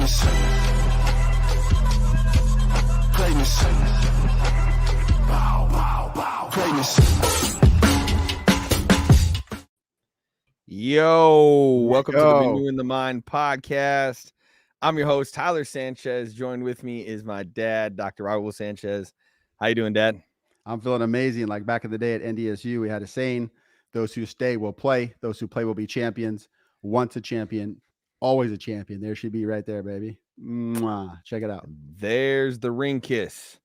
Greatness. Greatness. Wow, wow, wow. Greatness. Yo, welcome to the Renewing the Mind podcast. I'm your host, Tyler Sanchez. Joined with me is my dad, Dr. Raul Sanchez. How you doing, Dad? I'm feeling amazing. Like back in the day at NDSU, we had a saying, those who stay will play. Those who play will be champions. Once a champion, always a champion. There should be right there, baby. Mwah. Check it out. There's the ring kiss.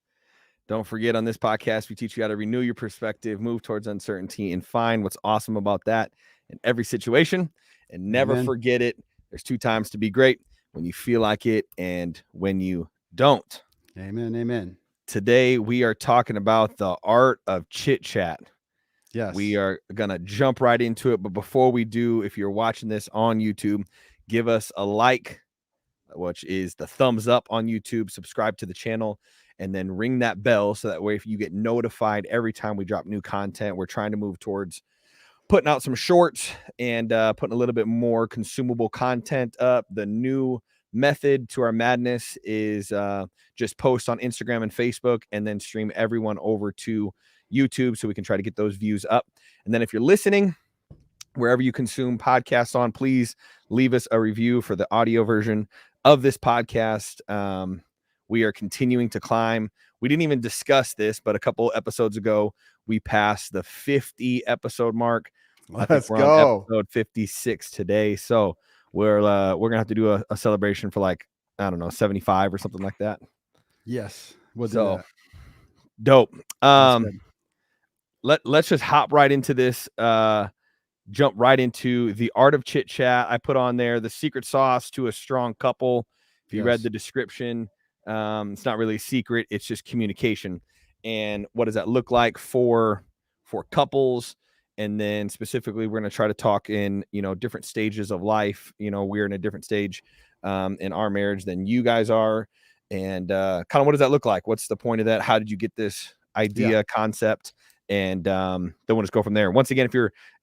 Don't forget, on this podcast, we teach you how to renew your perspective, move towards uncertainty, and find what's awesome about that in every situation. And never forget it. There's 2 times to be great: when you feel like it and when you don't. Amen. Amen. Today, we are talking about the art of chit chat. Yes. We are going to jump right into it. But before we do, if you're watching this on YouTube, give us a like, which is the thumbs up on YouTube, subscribe to the channel, and then ring that bell so that way if you get notified every time we drop new content. We're trying to move towards putting out some shorts and putting a little bit more consumable content up. The new method to our madness is just post on Instagram and Facebook and then stream everyone over to YouTube so we can try to get those views up. And then if you're listening, wherever you consume podcasts on, please leave us a review for the audio version of this podcast. We are continuing to climb. We didn't even discuss this, but a couple episodes ago, we passed the 50 episode mark. Let's we're go. on episode 56 today. So we're gonna have to do a celebration for, like, I don't know, 75 or something like that. Yes. We'll do So that. dope. Let's just hop right into this. Jump right into the Art of Chit Chat. I put on there the secret sauce to a strong couple. If you read the description, it's not really a secret. It's just communication. And what does that look like for couples? And then specifically, we're going to try to talk in, different stages of life. We're in a different stage in our marriage than you guys are. And kind of what does that look like? What's the point of that? How did you get this idea, concept? And then we'll just go from there. Once again,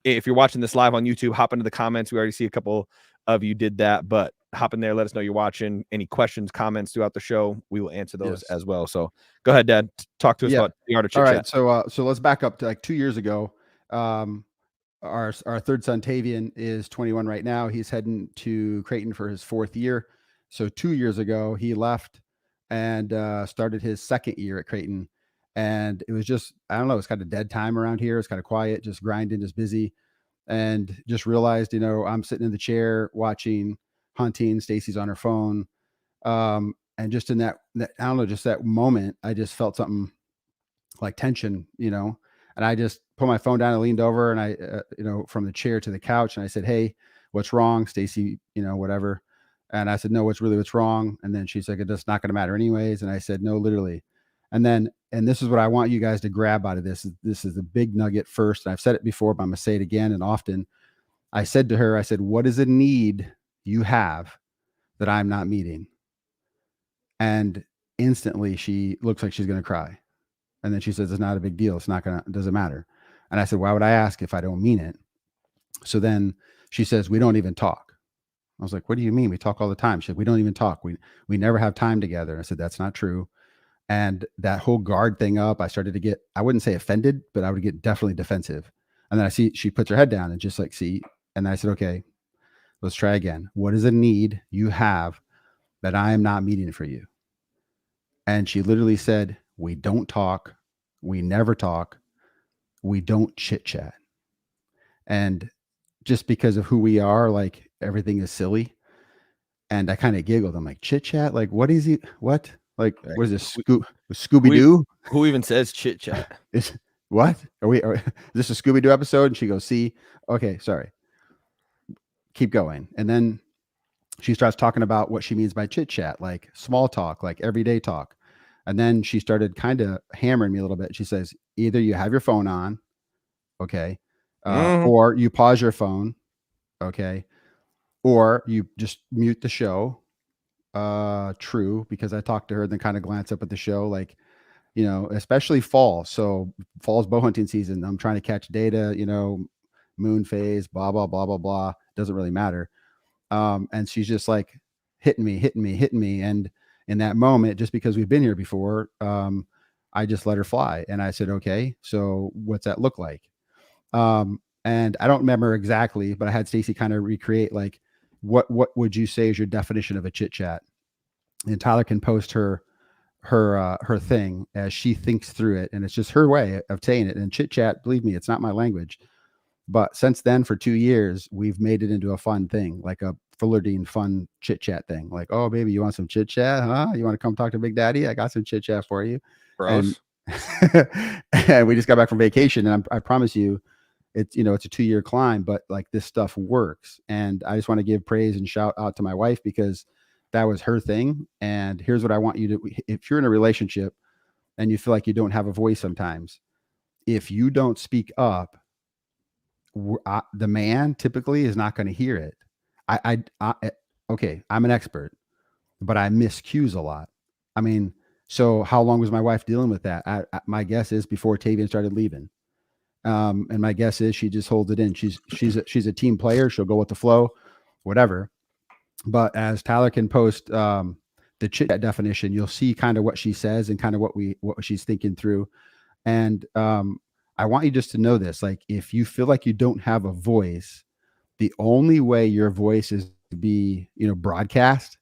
if you're watching this live on YouTube, hop into the comments. We already see a couple of you did that, but hop in there. Let us know you're watching. Any questions, comments throughout the show, we will answer those as well. So go ahead, Dad. Talk to us about the Art of Chit Chat. All right. So let's back up to like 2 years ago. Our third son, Tavian, is 21 right now. He's heading to Creighton for his 4th year. So 2 years ago, he left and started his 2nd year at Creighton. And it was just, I don't know, it's kind of dead time around here. It's kind of quiet, just grinding, just busy. And just realized, I'm sitting in the chair watching hunting. Stacy's on her phone. And just in that, I don't know, just that moment, I just felt something like tension, and I just put my phone down and leaned over and I, from the chair to the couch. And I said, "Hey, what's wrong?" Stacy, whatever. And I said, "No, what's wrong?" And then she's like, "It's not going to matter anyways." And I said, "No, literally." And this is what I want you guys to grab out of this. This is the big nugget first. And I've said it before, but I'm going to say it again and often. I said to her, "What is a need you have that I'm not meeting?" And instantly she looks like she's going to cry. And then she says, "It's not a big deal. It doesn't matter." And I said, "Why would I ask if I don't mean it?" So then she says, "We don't even talk." I was like, "What do you mean? We talk all the time." She said, "We don't even talk. We never have time together." I said, "That's not true." And that whole guard thing up, I started to get, I wouldn't say offended, but I would get definitely defensive. And then I see she puts her head down and just like, see, and I said, "Okay, let's try again. What is a need you have that I am not meeting for you?" And she literally said, "We don't talk. We never talk. We don't chit chat." And just because of who we are, like everything is silly. And I kind of giggled. I'm like, chit chat? Like, what is he? What? Like, what is this? Scooby-Doo? Who even says chit chat? What? Is this a Scooby-Doo episode? And she goes, "See, okay, sorry. Keep going." And then she starts talking about what she means by chit chat, like small talk, like everyday talk. And then she started kind of hammering me a little bit. She says, "Either you have your phone on, okay, or you pause your phone, okay, or you just mute the show." True, because I talked to her, then kind of glance up at the show, like, especially fall. So fall's bow hunting season. I'm trying to catch data, moon phase, blah, blah, blah, blah, blah. Doesn't really matter. And she's just like, hitting me. And in that moment, just because we've been here before, I just let her fly. And I said, okay, so what's that look like? And I don't remember exactly, but I had Stacy kind of recreate, like, what would you say is your definition of a chit chat? And Tyler can post her thing as she thinks through it, and it's just her way of saying it. And chit chat, believe me, it's not my language. But since then, for 2 years, we've made it into a fun thing, like a flirting, fun chit chat thing. Like, oh, baby, you want some chit chat? Huh? You want to come talk to Big Daddy? I got some chit chat for you. Gross. And we just got back from vacation, and I promise you, it's, you know, it's a 2-year climb, but like this stuff works. And I just want to give praise and shout out to my wife, because that was her thing. And here's what I want you to, if you're in a relationship and you feel like you don't have a voice sometimes, if you don't speak up, the man typically is not going to hear it. Okay, I'm an expert, but I miss cues a lot. I mean, so how long was my wife dealing with that? My guess is before Tavian started leaving. And my guess is she just holds it in. She's a team player. She'll go with the flow, whatever. But as Tyler can post the chit chat definition, you'll see kind of what she says and kind of what she's thinking through. And I want you just to know this, like, if you feel like you don't have a voice, the only way your voice is to be, you know, broadcast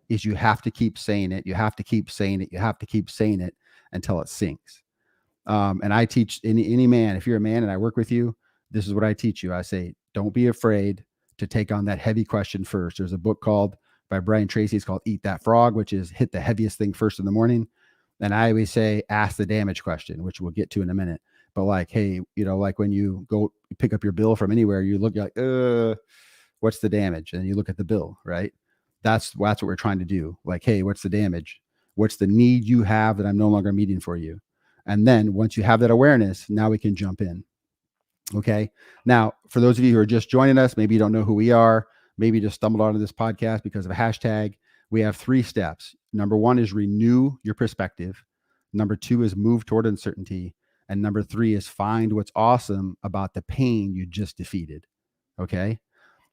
is you have to keep saying it. You have to keep saying it. You have to keep saying it until it sinks. And I teach any man, if you're a man and I work with you, this is what I teach you. I say, don't be afraid to take on that heavy question first. There's a book called by Brian Tracy. It's called Eat That Frog, which is hit the heaviest thing first in the morning. And I always say, ask the damage question, which we'll get to in a minute. But like, hey, you know, like when you go pick up your bill from anywhere, you look like, what's the damage? And you look at the bill, right? That's what we're trying to do. Like, hey, what's the damage? What's the need you have that I'm no longer meeting for you? And then once you have that awareness, now we can jump in. Okay. Now, for those of you who are just joining us, maybe you don't know who we are, maybe you just stumbled onto this podcast because of a hashtag. We have 3 steps. Number 1 is renew your perspective. Number 2 is move toward uncertainty. And number 3 is find what's awesome about the pain you just defeated. Okay.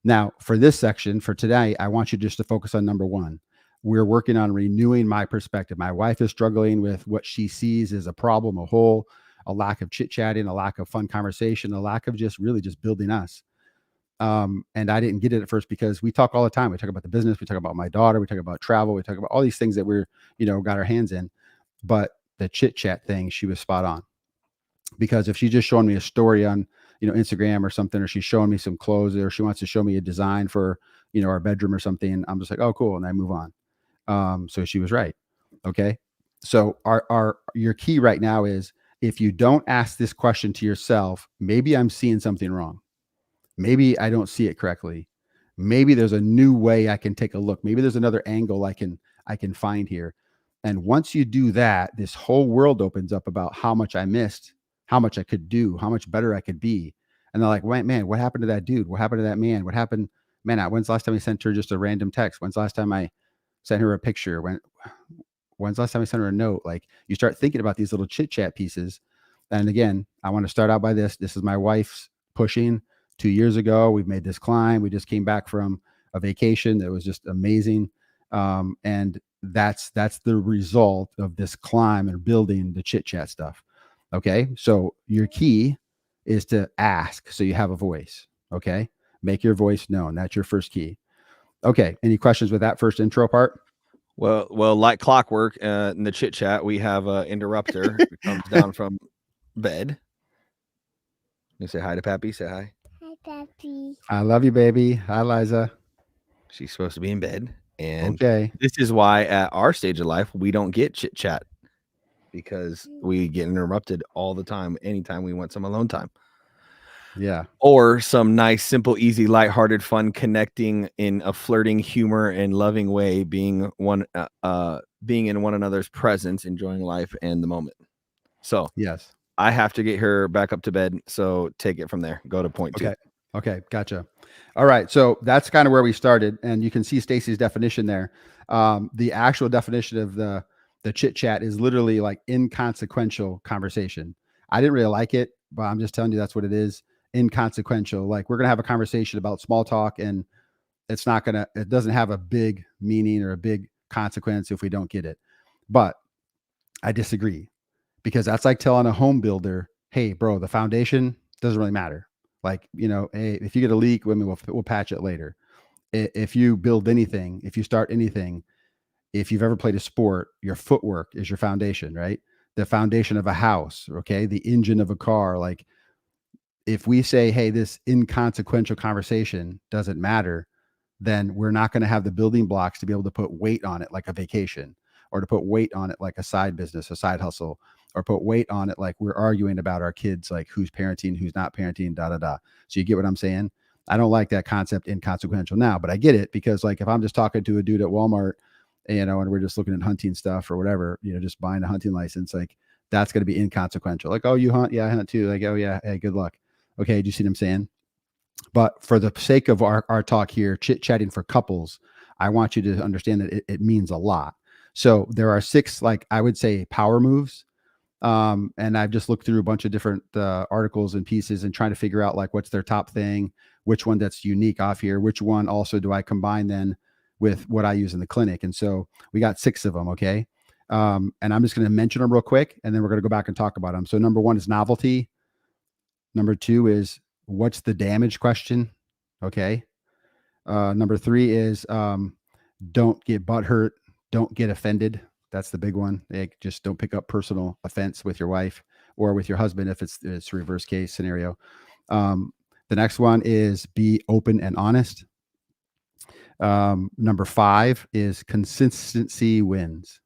Now, for this section, for today, I want you just to focus on number 1. We're working on renewing my perspective. My wife is struggling with what she sees as a problem, a hole, a lack of chit-chatting, a lack of fun conversation, a lack of just really just building us. And I didn't get it at first because we talk all the time. We talk about the business. We talk about my daughter. We talk about travel. We talk about all these things that we're, you know, got our hands in. But the chit-chat thing, she was spot on. Because if she's just showing me a story on, you know, Instagram or something, or she's showing me some clothes, or she wants to show me a design for, you know, our bedroom or something, I'm just like, oh, cool. And I move on. So she was right. Okay. So your key right now is, if you don't ask this question to yourself, maybe I'm seeing something wrong. Maybe I don't see it correctly. Maybe there's a new way I can take a look. Maybe there's another angle I can find here. And once you do that, this whole world opens up about how much I missed, how much I could do, how much better I could be. And they're like, wait, man, what happened to that dude? What happened to that man? What happened? Man, when's the last time I sent her just a random text? When's the last time I sent her a picture? When's the last time I sent her a note? Like, you start thinking about these little chit chat pieces. And again, I want to start out by this. This is my wife's pushing. 2 years ago, we've made this climb. We just came back from a vacation that was just amazing. And that's the result of this climb and building the chit chat stuff. Okay. So your key is to ask, so you have a voice. Okay. Make your voice known. That's your first key. Okay. Any questions with that first intro part? Well, like clockwork, in the chit chat, we have an interrupter who comes down from bed. You say hi to Pappy. Say hi. Hi, Pappy. I love you, baby. Hi, Liza. She's supposed to be in bed. And okay, this is why at our stage of life, we don't get chit chat, because we get interrupted all the time, anytime we want some alone time. Yeah. Or some nice, simple, easy, lighthearted, fun, connecting in a flirting, humor, and loving way, being in one another's presence, enjoying life and the moment. So yes, I have to get her back up to bed. So take it from there. Go to point 2. Okay. Gotcha. All right. So that's kind of where we started. And you can see Stacy's definition there. The actual definition of the chit chat is literally like inconsequential conversation. I didn't really like it, but I'm just telling you that's what it is. Inconsequential. Like, we're going to have a conversation about small talk and it doesn't have a big meaning or a big consequence if we don't get it. But I disagree, because that's like telling a home builder, hey, bro, the foundation doesn't really matter. Like, hey, if you get a leak, we'll patch it later. If you build anything, if you start anything, if you've ever played a sport, your footwork is your foundation, right? The foundation of a house, okay? The engine of a car. Like, if we say, hey, this inconsequential conversation doesn't matter, then we're not going to have the building blocks to be able to put weight on it like a vacation, or to put weight on it like a side business, a side hustle, or put weight on it like we're arguing about our kids, like who's parenting, who's not parenting, da, da, da. So you get what I'm saying? I don't like that concept, inconsequential, now, but I get it, because like if I'm just talking to a dude at Walmart, and we're just looking at hunting stuff or whatever, just buying a hunting license, like that's going to be inconsequential. Like, oh, you hunt? Yeah, I hunt too. Like, oh yeah, hey, good luck. Okay, do you see what I'm saying? But for the sake of our talk here, chit-chatting for couples, I want you to understand that it means a lot. So there are 6, like I would say, power moves. And I've just looked through a bunch of different articles and pieces and trying to figure out like what's their top thing, which one that's unique off here, which one also do I combine then with what I use in the clinic. And so we got 6 of them. Okay. And I'm just going to mention them real quick, and then we're going to go back and talk about them. So number 1 is novelty. Number 2 is what's the damage question. Okay. Number 3 is don't get butthurt, don't get offended. That's the big one. Like, just don't pick up personal offense with your wife or with your husband if it's a reverse case scenario. The next one is be open and honest. Number 5 is consistency wins.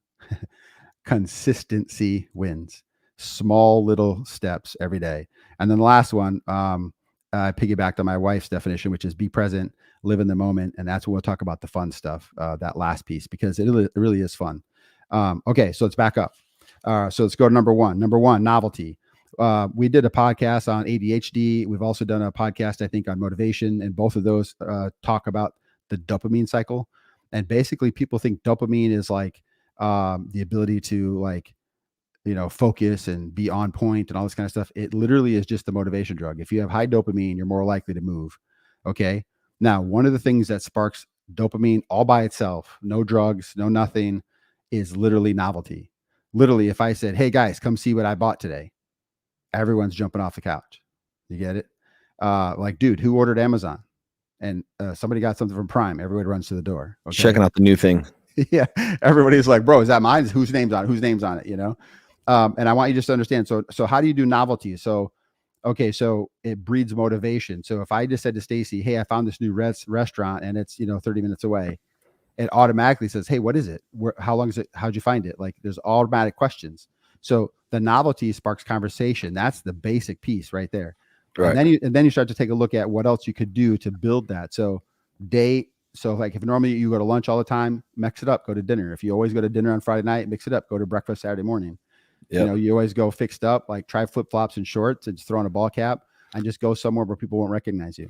Consistency wins. Small little steps every day. And then the last one, I piggybacked on my wife's definition, which is be present, live in the moment. And that's when we'll talk about the fun stuff, that last piece, because it really is fun. Okay, so let's back up. So let's go to number 1. Number 1, novelty. We did a podcast on ADHD. We've also done a podcast, I think, on motivation. And both of those talk about the dopamine cycle. And basically people think dopamine is like the ability to like, focus and be on point and all this kind of stuff. It literally is just the motivation drug. If you have high dopamine, you're more likely to move. Okay. Now, one of the things that sparks dopamine all by itself, no drugs, no nothing, is literally novelty. Literally, if I said, hey guys, come see what I bought today, everyone's jumping off the couch. You get it? Like, dude, who ordered Amazon? And somebody got something from Prime. Everybody runs to the door. Okay? Checking out the new thing. Yeah. Everybody's like, bro, is that mine? Whose name's on it? Whose name's on it? And I want you just to understand. So how do you do novelty? So, okay. So it breeds motivation. So if I just said to Stacy, hey, I found this new restaurant and it's, 30 minutes away, it automatically says, hey, what is it? How long is it? How'd you find it? Like, there's automatic questions. So the novelty sparks conversation. That's the basic piece right there. Right. And then you start to take a look at what else you could do to build that. So like if normally you go to lunch all the time, mix it up, go to dinner. If you always go to dinner on Friday night, mix it up, go to breakfast Saturday morning. Yep. You always go fixed up, like try flip-flops and shorts and just throw on a ball cap and just go somewhere where people won't recognize you.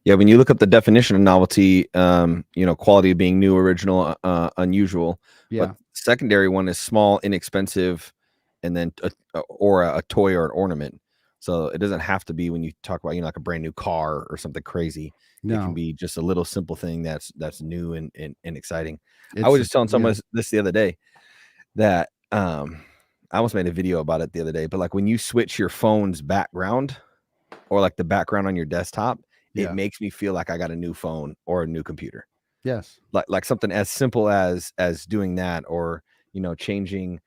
Yeah. When you look up the definition of novelty, quality of being new, original, unusual. Yeah. But secondary one is small, inexpensive, and then a toy or an ornament. So it doesn't have to be when you talk about, like a brand new car or something crazy. No. It can be just a little simple thing that's new and exciting. I was just telling someone this the other day that I almost made a video about it the other day, but like when you switch your phone's background or like the background on your desktop, it makes me feel like I got a new phone or a new computer. Yes. Like something as simple as doing that, or, changing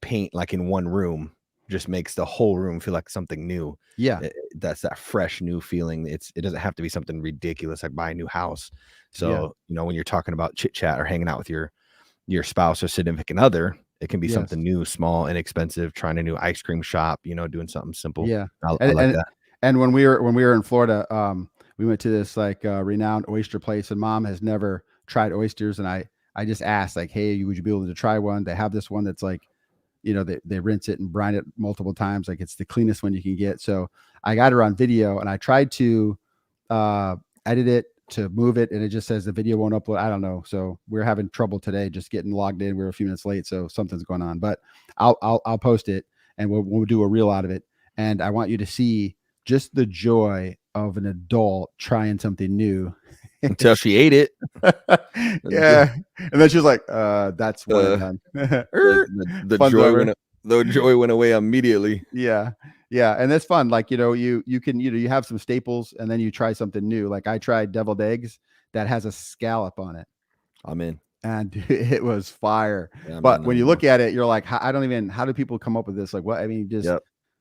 paint like in one room just makes the whole room feel like something new. Yeah. That's that fresh new feeling. It doesn't have to be something ridiculous like buy a new house. So, when you're talking about chit chat or hanging out with your spouse or significant other, it can be something new, small, inexpensive, trying a new ice cream shop, doing something simple. Yeah. I like that. And when we were in Florida, we went to this like renowned oyster place, and Mom has never tried oysters. And I just asked like, hey, would you be able to try one? They have this one that's like, they rinse it and brine it multiple times. Like, it's the cleanest one you can get. So I got her on video and I tried to edit it to move it, and it just says the video won't upload. I don't know. So we're having trouble today just getting logged in. We're a few minutes late, so something's going on. But I'll post it and we'll do a reel out of it. And I want you to see just the joy of an adult trying something new until she ate it. Yeah. And then she was like, that's one and done. The Fun's joy over. went away immediately. Yeah. Yeah. And that's fun. Like, you can, you have some staples and then you try something new. Like I tried deviled eggs that has a scallop on it. I'm in. And it was fire. Yeah, But man, when you look at it, you're like, how do people come up with this? Like, what? I mean, just,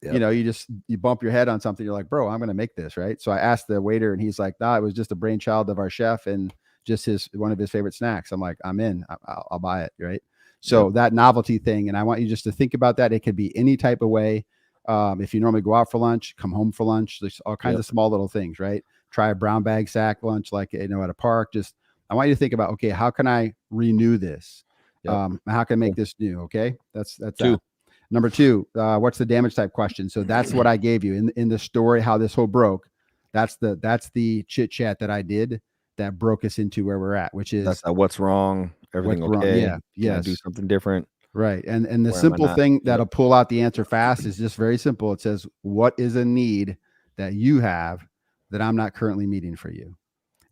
Yep. you bump your head on something. You're like, bro, I'm going to make this. Right. So I asked the waiter and he's like, nah, it was just a brainchild of our chef and just one of his favorite snacks. I'm like, I'm in, I'll buy it. Right. So that novelty thing. And I want you just to think about that. It could be any type of way. If you normally go out for lunch, come home for lunch, there's all kinds of small little things, right? Try a brown bag sack lunch, like, at a park. Just, I want you to think about, okay, how can I renew this? How can I make this new? Okay. That's Two. that. Number two, what's the damage type question? So that's what I gave you in the story, how this whole broke. That's the chit chat that I did that broke us into where we're at, which is That's what's wrong. Everything what's wrong. okay? Yeah. Can I do something different? Right. And the Where am I simple not? thing that'll pull out the answer fast is just very simple. It says, what is a need that you have that I'm not currently meeting for you?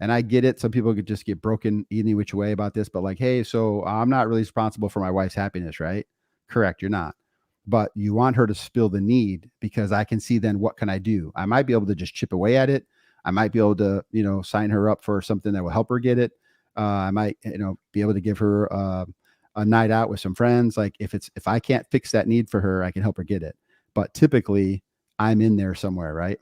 And I get it. Some people could just get broken any which way about this, but like, hey, so I'm not really responsible for my wife's happiness, right? Correct. You're not. But you want her to spill the need because I can see then what can I do? I might be able to just chip away at it. I might be able to, sign her up for something that will help her get it. I might, be able to give her a night out with some friends. Like if I can't fix that need for her, I can help her get it. But typically I'm in there somewhere, right?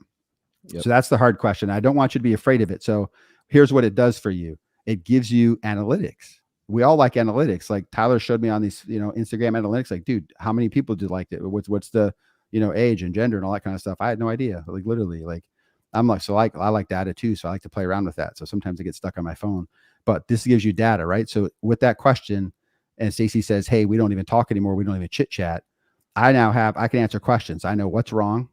So that's the hard question. I don't want you to be afraid of it. So here's what it does for you. It gives you analytics. We all like analytics. Like Tyler showed me on these, Instagram analytics, like, dude, how many people did like it? What's the, age and gender and all that kind of stuff. I had no idea. Like literally, like I'm like, so I like data too. So I like to play around with that. So sometimes I get stuck on my phone, but this gives you data, right? So with that question, and Stacey says, hey, we don't even talk anymore. We don't even chit chat. I can answer questions. I know what's wrong.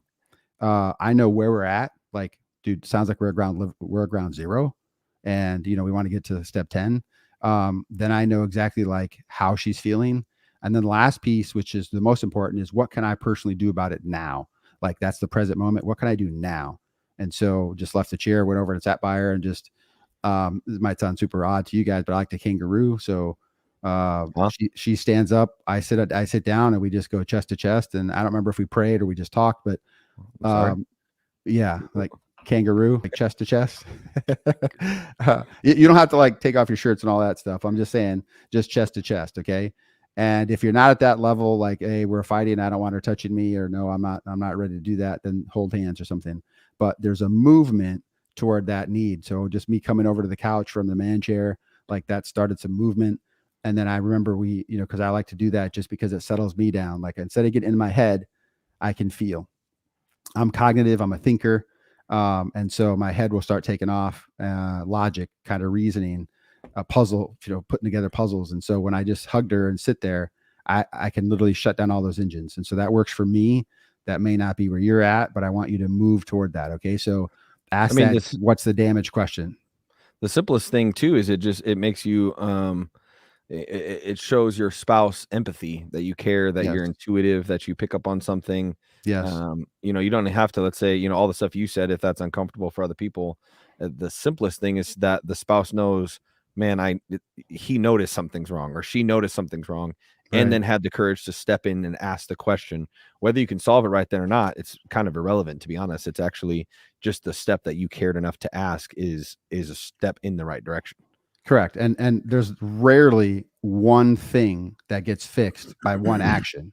I know where we're at. Like, dude, sounds like we're at ground zero. And, we want to get to step 10. Then I know exactly like how she's feeling. And then the last piece, which is the most important, is what can I personally do about it now? Like that's the present moment. What can I do now? And so just left the chair, went over and sat by her and just, this might sound super odd to you guys, but I like to kangaroo. So she stands up, I sit down and we just go chest to chest. And I don't remember if we prayed or we just talked, but yeah, like kangaroo, like chest to chest. You don't have to like take off your shirts and all that stuff. I'm just saying, just chest to chest. Okay. And if you're not at that level, like, hey, we're fighting, I don't want her touching me, or no, I'm not ready to do that, then hold hands or something. But there's a movement toward that need. So just me coming over to the couch from the man chair, like that started some movement. And then I remember because I like to do that just because it settles me down. Like instead of getting in my head, I can feel. I'm cognitive. I'm a thinker. And so my head will start taking off, logic, kind of reasoning, a puzzle, putting together puzzles. And so when I just hugged her and sit there, I can literally shut down all those engines. And so that works for me. That may not be where you're at, but I want you to move toward that. Okay. So what's the damage question? The simplest thing too is it makes you it shows your spouse empathy, that you care, that you're intuitive, that you pick up on something. Yes. You don't have to, let's say, all the stuff you said, if that's uncomfortable for other people. The simplest thing is that the spouse knows, man, he noticed something's wrong, or she noticed something's wrong, and then had the courage to step in and ask the question. Whether you can solve it right then or not, it's kind of irrelevant, to be honest. It's actually just the step that you cared enough to ask is a step in the right direction. Correct. And there's rarely one thing that gets fixed by one action.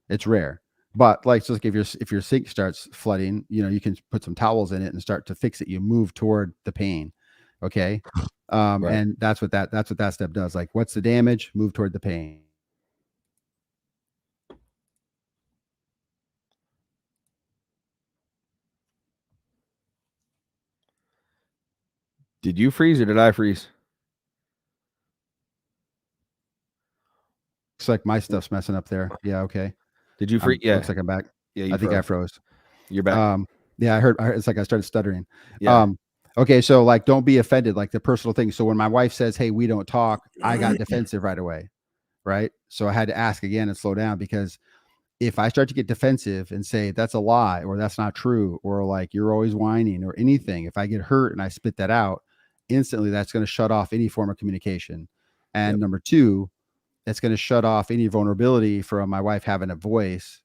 It's rare. But like, so like if your sink starts flooding, you can put some towels in it and start to fix it. You move toward the pain. Okay. And that's what that step does. Like, what's the damage? Move toward the pain. Did you freeze or did I freeze? Looks like my stuff's messing up there. Yeah. Okay. Did you freeze? Yeah. Looks like I'm back. Yeah. I think I froze. You're back. Yeah, I heard it's like I started stuttering. Yeah. Okay. So like, don't be offended, like the personal thing. So when my wife says, hey, we don't talk, I got defensive right away. Right. So I had to ask again and slow down, because if I start to get defensive and say that's a lie, or that's not true, or like you're always whining or anything, if I get hurt and I spit that out, instantly that's going to shut off any form of communication. And Yep. number two, it's going to shut off any vulnerability from my wife having a voice,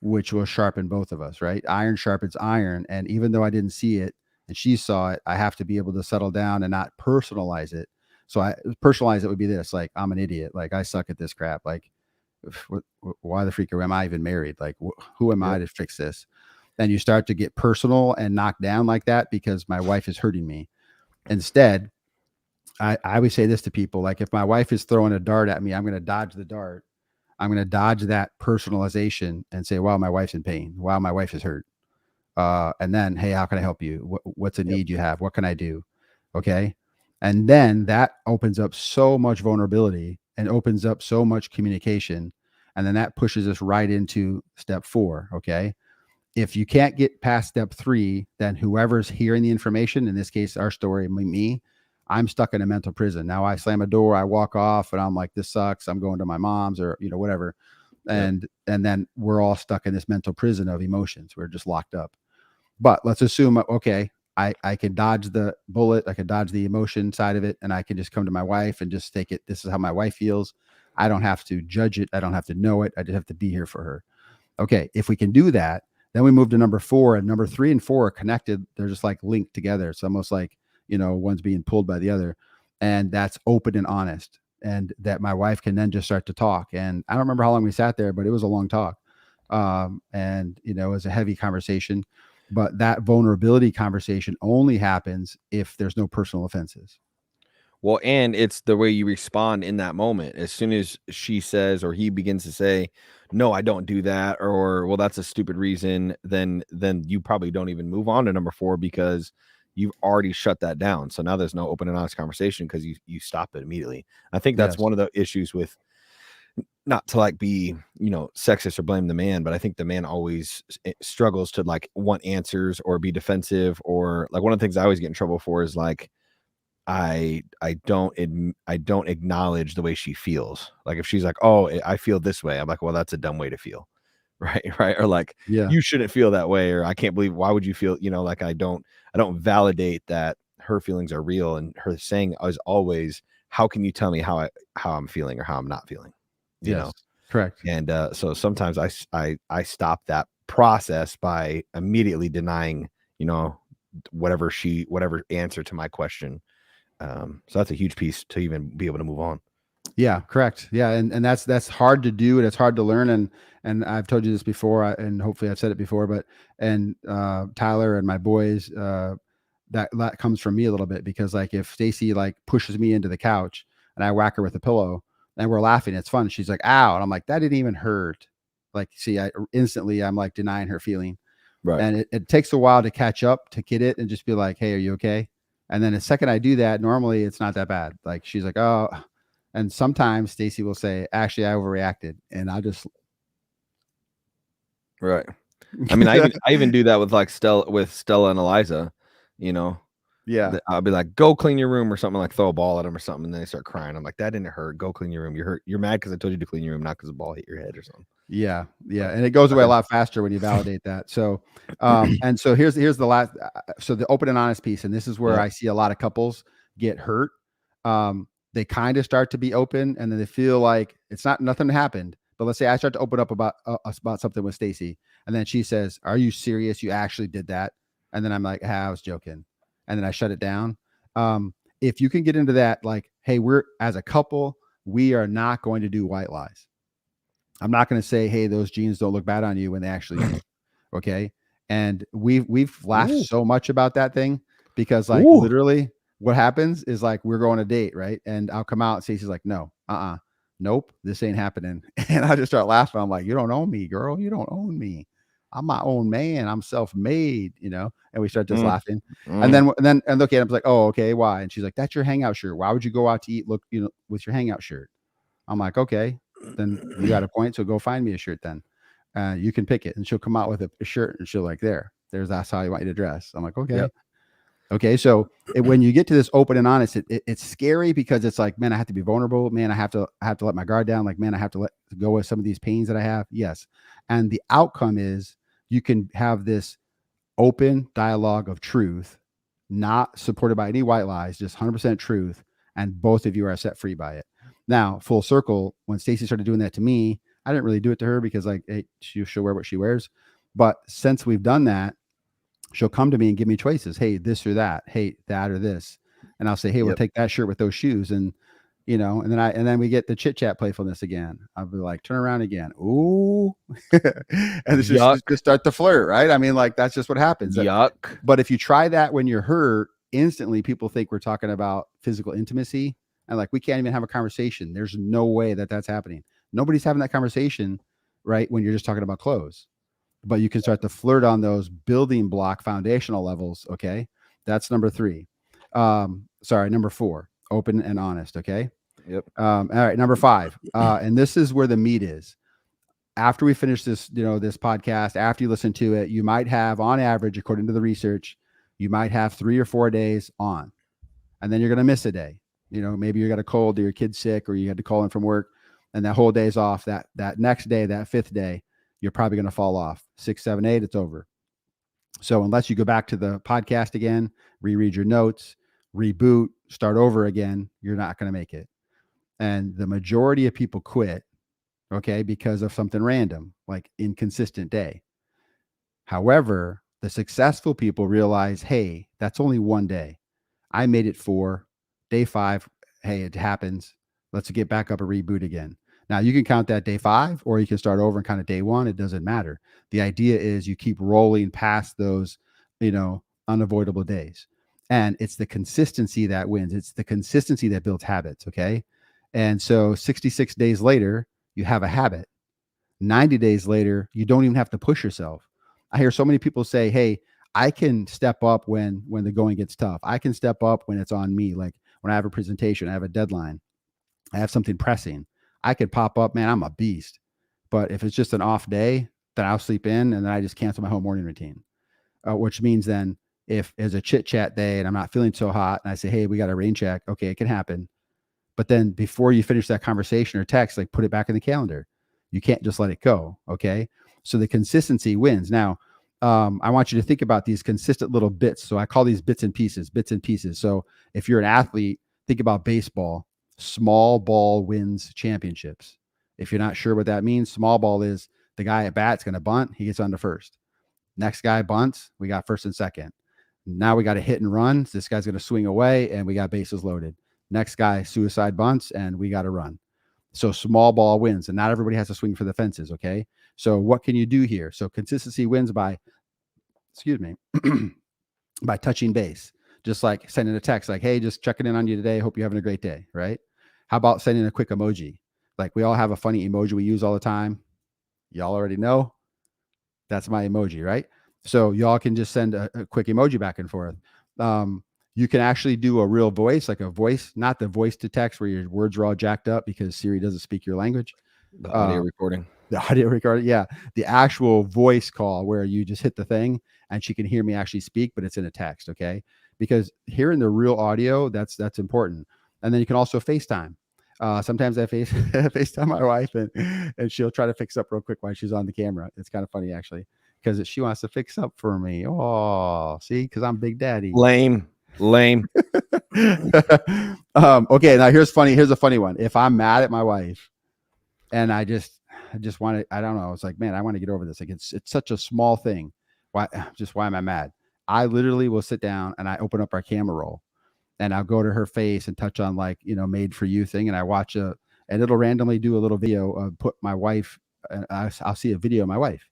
which will sharpen both of us, right? Iron sharpens iron. And even though I didn't see it and she saw it, I have to be able to settle down and not personalize it. So I personalize it would be this, like, I'm an idiot. Like, I suck at this crap. Like, why the freak am I even married? Like, who am I to fix this? Then you start to get personal and knocked down like that because my wife is hurting me. Instead, I would say this to people, like, if my wife is throwing a dart at me, I'm going to dodge the dart. I'm going to dodge that personalization and say, wow, my wife's in pain. Wow, my wife is hurt. And then, hey, how can I help you? What's a need you have? What can I do? Okay. And then that opens up so much vulnerability and opens up so much communication. And then that pushes us right into step 4. Okay. If you can't get past step 3, then whoever's hearing the information, in this case, our story, me, I'm stuck in a mental prison. Now I slam a door, I walk off, and I'm like, this sucks. I'm going to my mom's, or, whatever. And then we're all stuck in this mental prison of emotions. We're just locked up. But let's assume, okay, I can dodge the bullet. I can dodge the emotion side of it. And I can just come to my wife and just take it. This is how my wife feels. I don't have to judge it. I don't have to know it. I just have to be here for her. Okay. If we can do that, then we move to number 4, and number 3 and 4 are connected. They're just like linked together. It's almost like, one's being pulled by the other, and that's open and honest. And that my wife can then just start to talk. And I don't remember how long we sat there, but it was a long talk. And it was a heavy conversation, but that vulnerability conversation only happens if there's no personal offenses. Well, and it's the way you respond in that moment. As soon as she says, or he begins to say, no, I don't do that, or, well, that's a stupid reason, then you probably don't even move on to number 4 because you've already shut that down. So now there's no open and honest conversation because you stop it immediately. I think that's one of the issues with, not to like be, sexist or blame the man, but I think the man always struggles to like want answers or be defensive, or like one of the things I always get in trouble for is like, I don't acknowledge the way she feels. Like if she's like, oh, I feel this way, I'm like, well, that's a dumb way to feel. Right. Or like, you shouldn't feel that way. Or I can't believe, why would you feel, like I don't validate that her feelings are real. And her saying is always, how can you tell me how I'm feeling or how I'm not feeling? You know? Correct. And so sometimes I stop that process by immediately denying, whatever answer to my question. So that's a huge piece to even be able to move on. Yeah, correct. Yeah. And that's hard to do, and it's hard to learn. And I've told you this before, and hopefully I've said it before, but, Tyler and my boys, that comes from me a little bit, because like if Stacy like pushes me into the couch and I whack her with a pillow and we're laughing, it's fun. She's like, ow. And I'm like, that didn't even hurt. Like, see, I'm like denying her feeling. Right. And it takes a while to catch up, to get it and just be like, hey, are you okay? And then the second I do that, normally it's not that bad. Like she's like, oh, and sometimes Stacy will say, actually, I overreacted. And I just. Right. I mean, I even do that with like Stella and Eliza, Yeah. I'll be like, go clean your room or something, like throw a ball at them or something. And then they start crying. I'm like, that didn't hurt. Go clean your room. You're hurt. You're mad because I told you to clean your room, not because a ball hit your head or something. Yeah. Yeah. And it goes away a lot faster when you validate that. So, and so here's the last, so the open and honest piece. And this is where I see a lot of couples get hurt. They kind of start to be open, and then they feel like nothing happened. But let's say I start to open up about something with Stacy, and then she says, are you serious? You actually did that? And then I'm like, I was joking. And then I shut it down. If you can get into that, like, hey, we're as a couple, we are not going to do white lies. I'm not going to say, hey, those jeans don't look bad on you when they actually do. Okay. And we've laughed so much about that thing, because like literally what happens is like, we're going on a date, right? And I'll come out and Stacey's like, no, nope, this ain't happening. And I just start laughing. I'm like, you don't own me, girl. You don't own me. I'm my own man. I'm self-made, and we start just laughing. And then look at him like, oh, okay. Why? And she's like, that's your hangout shirt. Why would you go out to eat, with your hangout shirt? I'm like, okay, then you got a point. So go find me a shirt then. You can pick it. And she'll come out with a shirt, and she'll like, that's how I want you to dress. I'm like, okay. Yep. Okay. So when you get to this open and honest, it's scary, because it's like, man, I have to be vulnerable. Man, I have to let my guard down. Like, man, I have to let go of some of these pains that I have. Yes. And the outcome is you can have this open dialogue of truth not supported by any white lies, just 100% truth. And both of you are set free by it. Now, full circle, when Stacey started doing that to me, I didn't really do it to her because like, hey, she'll wear what she wears. But since we've done that, she'll come to me and give me choices. Hey, this or that. Hey, that or this. And I'll say, hey, we'll take that shirt with those shoes. And, you know, and then we get the chit chat playfulness again. I'll be like, turn around again. Ooh. And it's just start to flirt, right? I mean, like, that's just what happens. Yuck. But if you try that when you're hurt, instantly people think we're talking about physical intimacy. And like, we can't even have a conversation. There's no way that that's happening. Nobody's having that conversation, right? When you're just talking about clothes. But you can start to flirt on those building block foundational levels. Okay. That's number 3. Number 4, open and honest. Okay. Yep. All right. Number 5. And this is where the meat is. After we finish this, this podcast, after you listen to it, you might have, on average, according to the research, you might have 3 or 4 days on, and then you're going to miss a day. Maybe you got a cold or your kid's sick or you had to call in from work and that whole day's off. That next day, that 5th day, you're probably going to fall off. 6, 7, 8, it's over. So unless you go back to the podcast again, reread your notes, reboot, start over again, you're not going to make it. And the majority of people quit, okay, because of something random, like inconsistent day. However, the successful people realize, hey, that's only one day. I made it 4, day 5. Hey, it happens. Let's get back up and reboot again. Now you can count that day 5, or you can start over and count it day 1. It doesn't matter. The idea is you keep rolling past those, unavoidable days. And it's the consistency that wins. It's the consistency that builds habits. Okay. And so 66 days later, you have a habit. 90 days later, you don't even have to push yourself. I hear so many people say, hey, I can step up when the going gets tough. I can step up when it's on me. Like when I have a presentation, I have a deadline, I have something pressing, I could pop up, man, I'm a beast. But if it's just an off day, then I'll sleep in and then I just cancel my whole morning routine. Which means then if there's a chit chat day and I'm not feeling so hot and I say, hey, we got a rain check. Okay, it can happen. But then before you finish that conversation or text, like put it back in the calendar. You can't just let it go. Okay. So the consistency wins. Now, I want you to think about these consistent little bits. So I call these bits and pieces. So if you're an athlete, think about baseball. Small ball wins championships. If you're not sure what that means, small ball is the guy at bat's going to bunt. He gets on to first. Next guy bunts. We got first and second. Now we got a hit and run. This guy's going to swing away and we got bases loaded. Next guy suicide bunts and we got to run. So small ball wins, and not everybody has to swing for the fences. Okay. So what can you do here? So consistency wins by, by touching base, just like sending a text like, hey, just checking in on you today. Hope you're having a great day. Right. How about sending a quick emoji? Like we all have a funny emoji we use all the time. Y'all already know that's my emoji, right? So y'all can just send a quick emoji back and forth. You can actually do a real voice, like a voice, not the voice to text where your words are all jacked up because Siri doesn't speak your language. The audio recording. The audio recording. Yeah. The actual voice call where you just hit the thing and she can hear me actually speak, but it's in a text. Okay. Because hearing the real audio, that's important. And then you can also FaceTime. Sometimes I FaceTime my wife and she'll try to fix up real quick while she's on the camera. It's kind of funny actually, because she wants to fix up for me. Oh, see, because I'm Big Daddy. Lame. Okay, now here's a funny one. If I'm mad at my wife and I just want to, I don't know, it's like, man, I want to get over this. Like it's such a small thing. Why am I mad? I literally will sit down and I open up our camera roll and I'll go to her face and touch on like, made for you thing. And I watch and it'll randomly do a little video of put my wife, and I'll see a video of my wife.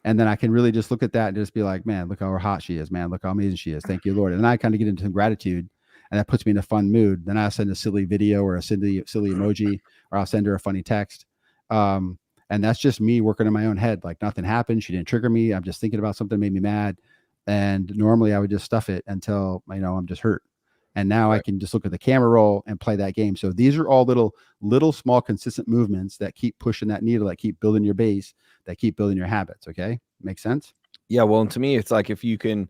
And then I can really just look at that and just be like, man, look how hot she is, man. Look how amazing she is. Thank you, Lord. And then I kind of get into gratitude and that puts me in a fun mood. Then I'll send a silly video or a silly emoji, or I'll send her a funny text. And that's just me working in my own head. Like nothing happened. She didn't trigger me. I'm just thinking about something that made me mad. And normally I would just stuff it until, I'm just hurt. And now I can just look at the camera roll and play that game. So these are all little small consistent movements that keep pushing that needle, that keep building your base, that keep building your habits. Okay. Makes sense? Yeah. Well, and to me, it's like if you can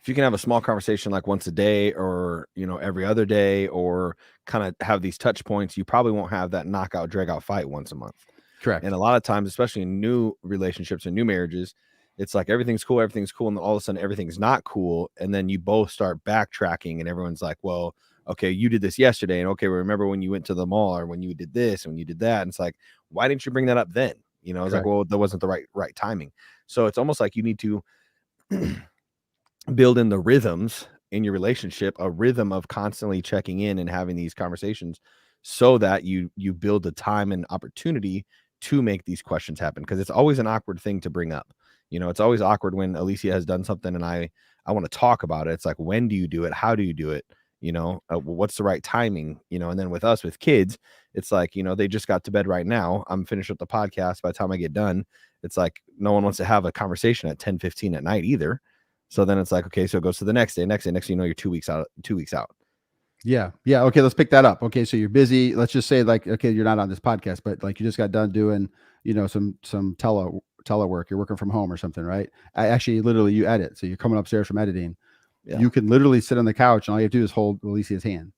have a small conversation like once a day or, every other day, or kind of have these touch points, you probably won't have that knockout, drag out fight once a month. Correct. And a lot of times, especially in new relationships and new marriages, it's like everything's cool, and then all of a sudden everything's not cool, and then you both start backtracking, and everyone's like, well, okay, you did this yesterday, and okay, remember when you went to the mall, or when you did this and when you did that, and it's like, why didn't you bring that up then? You know, it's like, well, that wasn't the right timing. So it's almost like you need to build in the rhythms in your relationship, a rhythm of constantly checking in and having these conversations, so that you build the time and opportunity to make these questions happen, because it's always an awkward thing to bring up. You know, it's always awkward when Alicia has done something and I want to talk about it. It's like, when do you do it? How do you do it? You know, what's the right timing? You know, and then with us, with kids, it's like, you know, they just got to bed right now. I'm finished with the podcast. By the time I get done, it's like no one wants to have a conversation at 10:15 at night either. So then it's like, okay, so it goes to the next day, next thing you know, you're 2 weeks out. Yeah. Okay. Let's pick that up. Okay. So you're busy. Let's just say, like, okay, you're not on this podcast, but like you just got done doing, you know, some telework. You're working from home or something, right? I actually literally you edit. So you're coming upstairs from editing. Yeah. You can literally sit on the couch and all you have to do is hold Alicia's hand.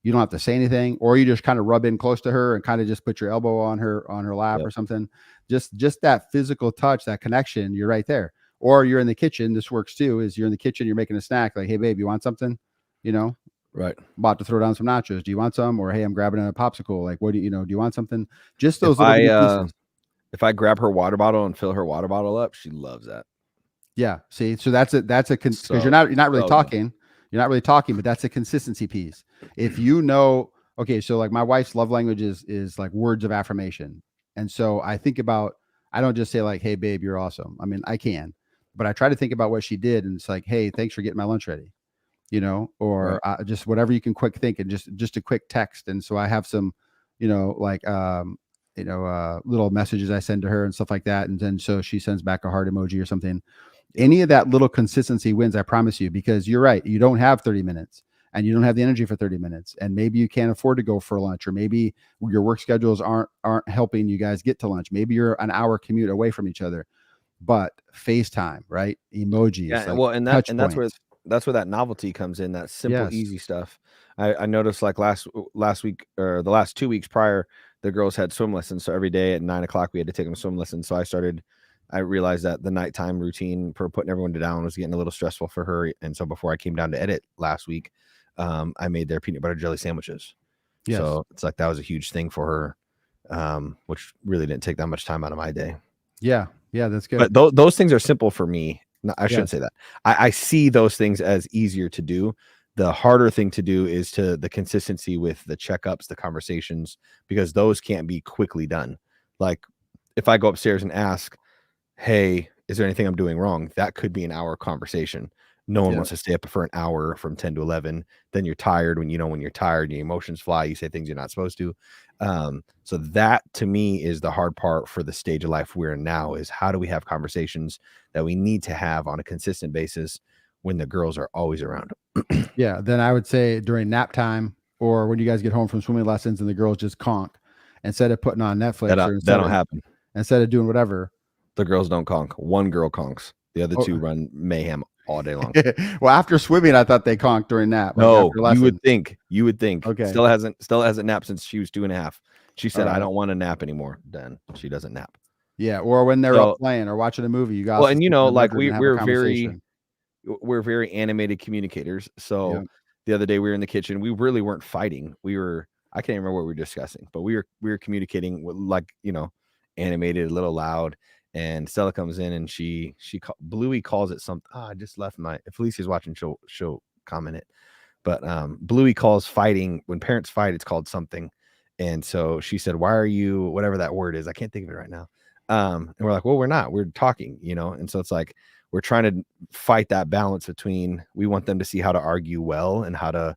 You don't have to say anything, or you just kind of rub in close to her and kind of just put your elbow on her lap or something. Just that physical touch, that connection, you're right there. Or you're in the kitchen. This works too. Is you're in the kitchen, you're making a snack, like, hey babe, you want something? You know, right. About to throw down some nachos. Do you want some? Or hey, I'm grabbing a popsicle. Like, what do you want something? Just those little pieces. If I grab her water bottle and fill her water bottle up, she loves that. Yeah. See, so that's because you're not really talking. You're not really talking, but that's a consistency piece. If you know, okay, so like my wife's love language is like words of affirmation. And so I don't just say like, hey babe, you're awesome. I mean, I can, but I try to think about what she did. And it's like, hey, thanks for getting my lunch ready, you know, or just whatever you can quick think, and just a quick text. And so I have some, you know, like, little messages I send to her and stuff like that. And then so she sends back a heart emoji or something. Any of that little consistency wins, I promise you, because you're right. You don't have 30 minutes and you don't have the energy for 30 minutes. And maybe you can't afford to go for lunch, or maybe your work schedules aren't helping you guys get to lunch. Maybe you're an hour commute away from each other, but FaceTime, right? Emojis. Yeah. Like, Well, and that's where that novelty comes in, that simple, easy stuff. I noticed like last week, or the last 2 weeks prior, the girls had swim lessons. So every day at 9:00, we had to take them to swim lessons. So I realized that the nighttime routine for putting everyone down was getting a little stressful for her. And so before I came down to edit last week, I made their peanut butter jelly sandwiches. Yes. So it's like, that was a huge thing for her, which really didn't take that much time out of my day. Yeah. That's good. But those things are simple for me. No, I shouldn't say that. I see those things as easier to do. The harder thing to do is the consistency with the checkups, the conversations, because those can't be quickly done. Like if I go upstairs and ask, hey, is there anything I'm doing wrong? That could be an hour conversation. No one wants to stay up for an hour from 10 to 11. Then you're tired. When you're tired, your emotions fly. You say things you're not supposed to. So that to me is the hard part for the stage of life we're in now, is how do we have conversations that we need to have on a consistent basis when the girls are always around? Yeah. Then I would say during nap time, or when you guys get home from swimming lessons and the girls just conk, instead of putting on Netflix, that don't happen. Instead of doing whatever. The girls don't conk. One girl conks. The other two run mayhem all day long. Well, after swimming, I thought they conked during nap. No, you would think. Okay. Stella hasn't napped since she was 2.5. She said, I don't want to nap anymore. Then she doesn't nap. Yeah. Or when they're up playing or watching a movie, you guys. Well, and like we're very animated communicators. So the other day we were in the kitchen. We really weren't fighting. I can't remember what we were discussing, but we were communicating with, like, animated, a little loud. And Stella comes in and Bluey calls it something. I just left if Felicia's watching, she'll comment it. But Bluey calls fighting, when parents fight, it's called something. And so she said, why are you, whatever that word is, I can't think of it right now. And we're like, well, we're not, we're talking, and so it's like, we're trying to fight that balance between, we want them to see how to argue well and how to,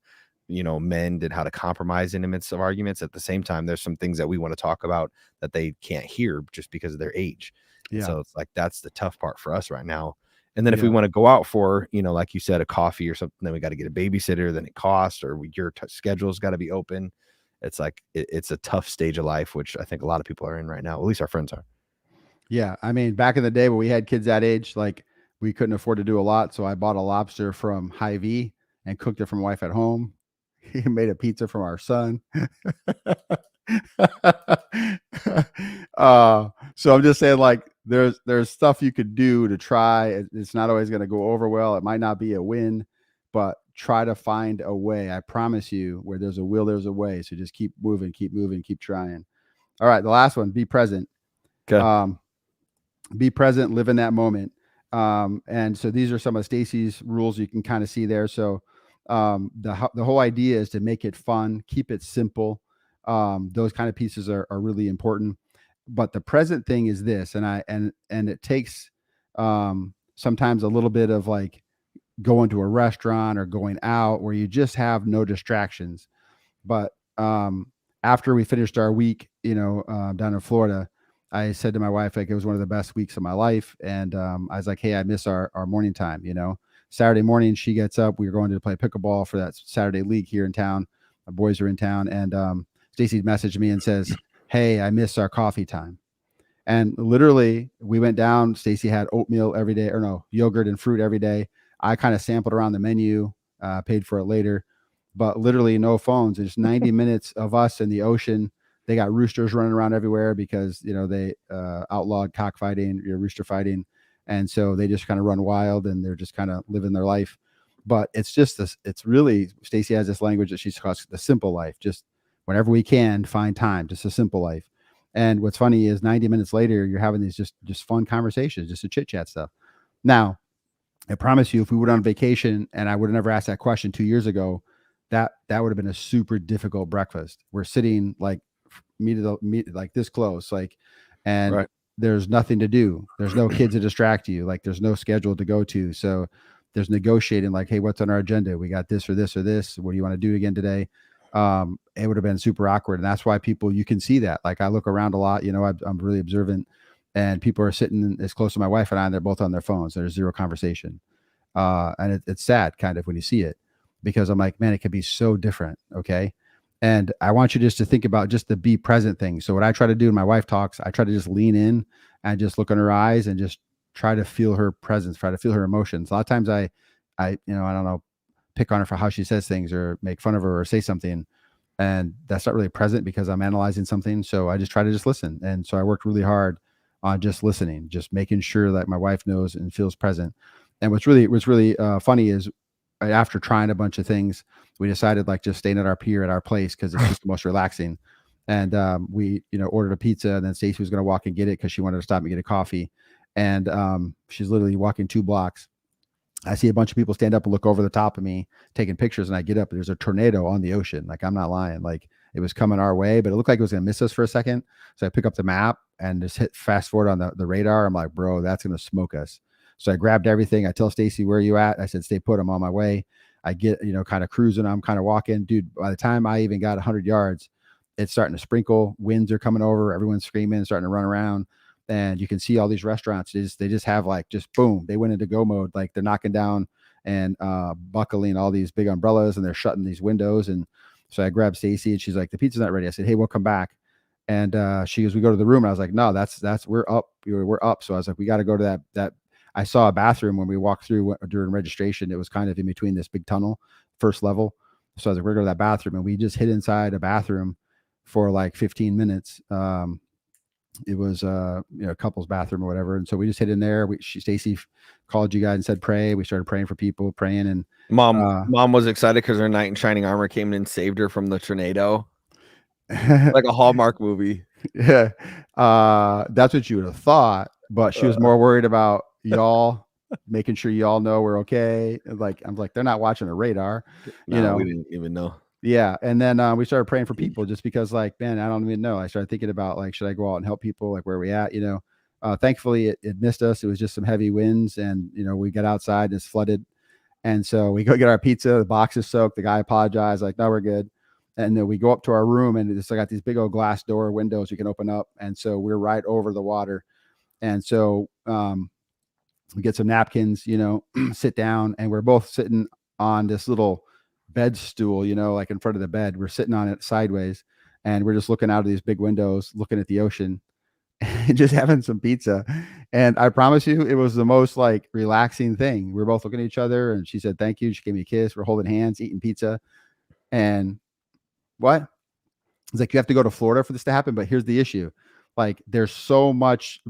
mend and how to compromise in the midst of arguments. At the same time, there's some things that we want to talk about that they can't hear just because of their age. Yeah. So it's like, that's the tough part for us right now. And then if we want to go out for, like you said, a coffee or something, then we got to get a babysitter, then it costs, or your schedule's got to be open. It's like, it's a tough stage of life, which I think a lot of people are in right now. At least our friends are. Yeah. I mean, back in the day when we had kids that age, like, we couldn't afford to do a lot. So I bought a lobster from Hy-Vee and cooked it for my wife at home. He made a pizza from our son. So I'm just saying, like, there's stuff you could do to try. It's not always going to go over well. It might not be a win, but try to find a way. I promise you, where there's a will, there's a way. So just keep moving, keep trying. All right, the last one: be present. Okay. Be present, live in that moment. And so these are some of Stacy's rules you can kind of see there. So the whole idea is to make it fun, keep it simple. Those kind of pieces are really important. But the present thing is this, and it takes sometimes a little bit of like going to a restaurant or going out where you just have no distractions. But after we finished our week, down in Florida, I said to my wife, like, it was one of the best weeks of my life. And I was like, hey, I miss our morning time. Saturday morning, she gets up. We were going to play pickleball for that Saturday league here in town. My boys are in town. And Stacy messaged me and says, hey, I miss our coffee time. And literally, we went down. Stacy had oatmeal every day, or no, yogurt and fruit every day. I kind of sampled around the menu, paid for it later, but literally no phones. It's 90 minutes of us in the ocean. They got roosters running around everywhere because they outlawed cockfighting, rooster fighting, and so they just kind of run wild and they're just kind of living their life. But it's just this. It's really, Stacy has this language that she calls the simple life. Just whenever we can find time, just a simple life. And what's funny is 90 minutes later, you're having these just fun conversations, just a chit chat stuff. Now, I promise you, if we went on vacation and I would have never asked that question 2 years ago, that would have been a super difficult breakfast. We're sitting like meet like this close, and Right. there's nothing to do. There's no kids to distract you. Like there's no schedule to go to. So there's negotiating like, hey, what's on our agenda? We got this or this or this. What do you want to do again today? It would have been super awkward. And that's why you can see that. Like I look around a lot, I'm really observant, and people are sitting as close to my wife and I, and they're both on their phones. There's zero conversation. And it's sad kind of when you see it, because I'm like, man, it could be so different. Okay. And I want you just to think about just the be present thing. So what I try to do when my wife talks, I try to just lean in and just look in her eyes and just try to feel her presence, try to feel her emotions. A lot of times I don't know, pick on her for how she says things or make fun of her or say something. And that's not really present because I'm analyzing something. So I just try to just listen. And so I worked really hard on just listening, just making sure that my wife knows and feels present. And what's really funny is after trying a bunch of things, we decided like just staying at our pier at our place because it's just the most relaxing. And we ordered a pizza, and then Stacey was going to walk and get it because she wanted to stop and get a coffee. And she's literally walking 2 blocks. I see a bunch of people stand up and look over the top of me taking pictures, and I get up and there's a tornado on the ocean. Like I'm not lying. Like it was coming our way, but it looked like it was going to miss us for a second. So I pick up the map and just hit fast forward on the radar. I'm like, bro, that's going to smoke us. So I grabbed everything. I tell Stacy, where are you at? I said, stay put. I'm on my way. I get, kind of cruising. I'm kind of walking, dude. By the time I even got 100 yards, it's starting to sprinkle. Winds are coming over. Everyone's screaming, starting to run around. And you can see all these restaurants. They just have like, just boom, they went into go mode. Like they're knocking down and buckling all these big umbrellas, and they're shutting these windows. And so I grabbed Stacy, and she's like, the pizza's not ready. I said, hey, we'll come back. And she goes, we go to the room. And I was like, no, that's we're up. We're up. So I was like, we got to go to that. I saw a bathroom when we walked through during registration. It was kind of in between this big tunnel, first level. So I was like, we're going to that bathroom, and we just hid inside a bathroom for like 15 minutes. It was a couple's bathroom or whatever, and so we just hid in there. Stacy called you guys and said pray. We started praying for people, praying, and mom was excited because her knight in shining armor came in and saved her from the tornado, like a Hallmark movie. Yeah, that's what you would have thought, but she was more worried about y'all making sure y'all know we're okay. Like I'm like, they're not watching a radar. No, we didn't even know. Yeah. And then we started praying for people just because, like, man, I don't even know. I started thinking about, like, should I go out and help people? Like, where are we at? Thankfully it missed us. It was just some heavy winds, and, we got outside and it's flooded. And so we go get our pizza. The box is soaked. The guy apologized, like, no, we're good. And then we go up to our room, and it's got these big old glass door windows you can open up. And so we're right over the water. And so we get some napkins, sit down, and we're both sitting on this little bed stool, like in front of the bed. We're sitting on it sideways, and we're just looking out of these big windows, looking at the ocean, and just having some pizza. And I promise you, it was the most like relaxing thing. We're both looking at each other, and she said, thank you. She gave me a kiss. We're holding hands, eating pizza. And what? It's like, you have to go to Florida for this to happen. But here's the issue. Like, there's so much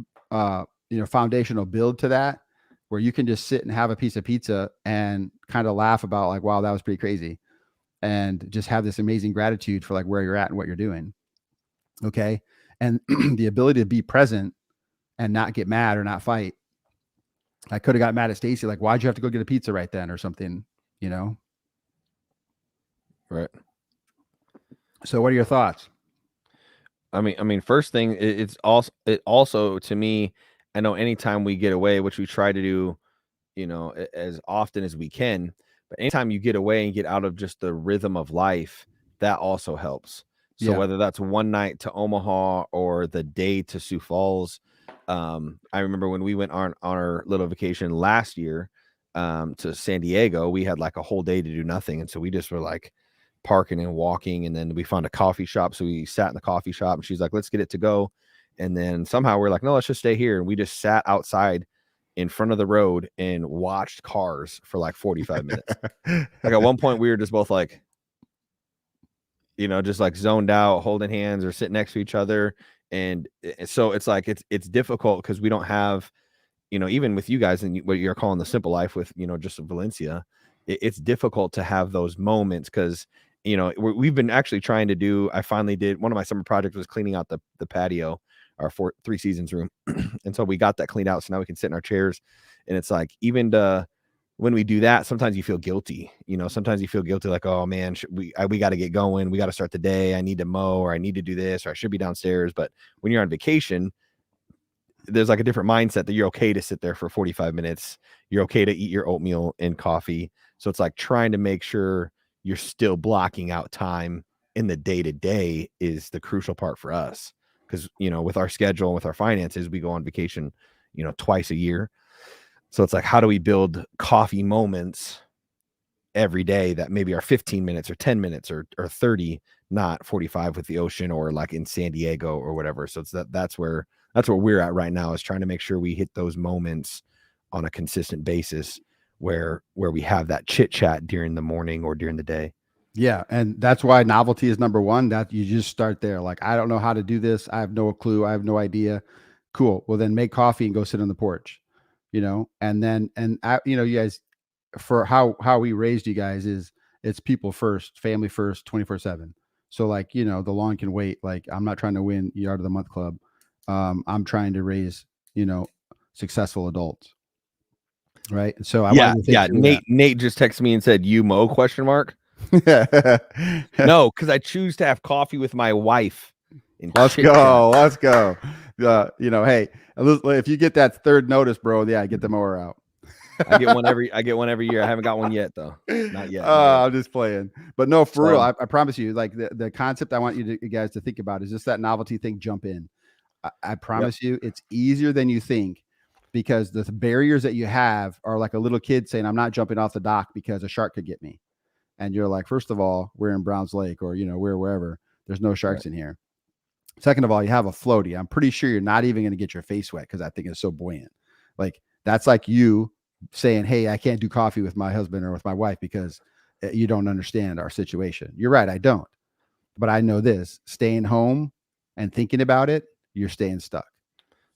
foundational build to that, where you can just sit and have a piece of pizza and kind of laugh about like, wow, that was pretty crazy. And just have this amazing gratitude for like where you're at and what you're doing. Okay. And the ability to be present and not get mad or not fight. I could have got mad at Stacy, like, why'd you have to go get a pizza right then or something, Right. So what are your thoughts? I mean, first thing, it also to me, I know anytime we get away, which we try to do, as often as we can, but anytime you get away and get out of just the rhythm of life, that also helps. So Yeah. whether that's one night to Omaha or the day to Sioux Falls, I remember when we went on our little vacation last year to San Diego, we had like a whole day to do nothing. And so we just were like parking and walking. And then we found a coffee shop. So we sat in the coffee shop and she's like, let's get it to go. And then somehow we're like, no, let's just stay here. And we just sat outside in front of the road and watched cars for like 45 minutes. Like at one point we were just both like, just like zoned out, holding hands or sitting next to each other. And so it's like, it's difficult because we don't have, even with you guys and what you're calling the simple life with, just Valencia, it's difficult to have those moments because, we've been actually trying to do, I finally did, one of my summer projects was cleaning out the patio, our 3 seasons room. And so we got that cleaned out. So now we can sit in our chairs. And it's like, even when we do that, sometimes you feel guilty, sometimes you feel guilty, like, oh man, we got to get going. We got to start the day. I need to mow, or I need to do this, or I should be downstairs. But when you're on vacation, there's like a different mindset that you're okay to sit there for 45 minutes. You're okay to eat your oatmeal and coffee. So it's like trying to make sure you're still blocking out time in the day to day is the crucial part for us. Because, with our schedule and with our finances, we go on vacation, twice a year. So it's like, how do we build coffee moments every day that maybe are 15 minutes or 10 minutes or 30, not 45 with the ocean or like in San Diego or whatever. So it's that's where we're at right now, is trying to make sure we hit those moments on a consistent basis where we have that chit chat during the morning or during the day. Yeah. And that's why novelty is number one, that you just start there. Like, I don't know how to do this. I have no clue. I have no idea. Cool. Well, then make coffee and go sit on the porch, and then, you guys, for how we raised you guys is it's people first, family first, 24/7. So like, the lawn can wait. Like, I'm not trying to win yard of the month club. I'm trying to raise, successful adults. Right. So I wanted to think Nate just texted me and said, "You mow?" ? No, because I choose to have coffee with my wife. Let's go. Hey, if you get that third notice, bro, yeah, get the mower out. I get one every year. I haven't got one yet though. Not yet. I'm just playing. But no, for real, I promise you, like the concept I want you guys to think about is just that novelty thing. Jump in. I promise you, it's easier than you think, because the barriers that you have are like a little kid saying, I'm not jumping off the dock because a shark could get me. And you're like, first of all, we're in Browns Lake, or, we're wherever. There's no sharks in here. Second of all, you have a floaty. I'm pretty sure you're not even going to get your face wet because that thing is so buoyant. Like, that's like you saying, hey, I can't do coffee with my husband or with my wife because you don't understand our situation. You're right. I don't. But I know this: staying home and thinking about it, you're staying stuck.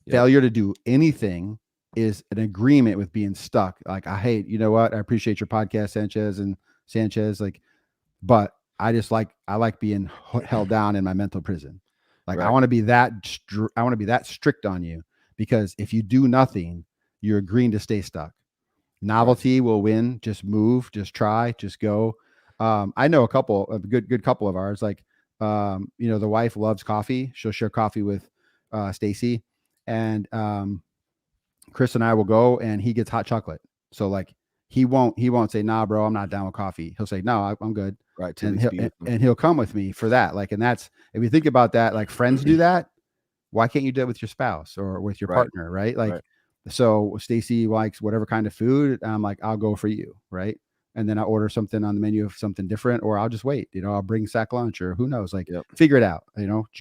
Yep. Failure to do anything is an agreement with being stuck. Like, I appreciate your podcast, Sanchez, like, but I like being held down in my mental prison. Like, right. I want to be that strict on you, because if you do nothing, you're agreeing to stay stuck. Novelty will win. Just move, just try, just go. I know a good couple of ours, like, the wife loves coffee. She'll share coffee with Stacy, and Chris and I will go, and he gets hot chocolate. So like, he won't say, nah, bro, I'm not down with coffee. He'll say, no, I'm good. Right. And he'll come with me for that. Like, and that's, if you think about that, like, friends do that. Why can't you do it with your spouse or with your partner? Right. Like, so Stacy likes whatever kind of food. I'm like, I'll go for you. Right. And then I order something on the menu of something different, or I'll just wait, I'll bring sack lunch, or who knows, like, figure it out,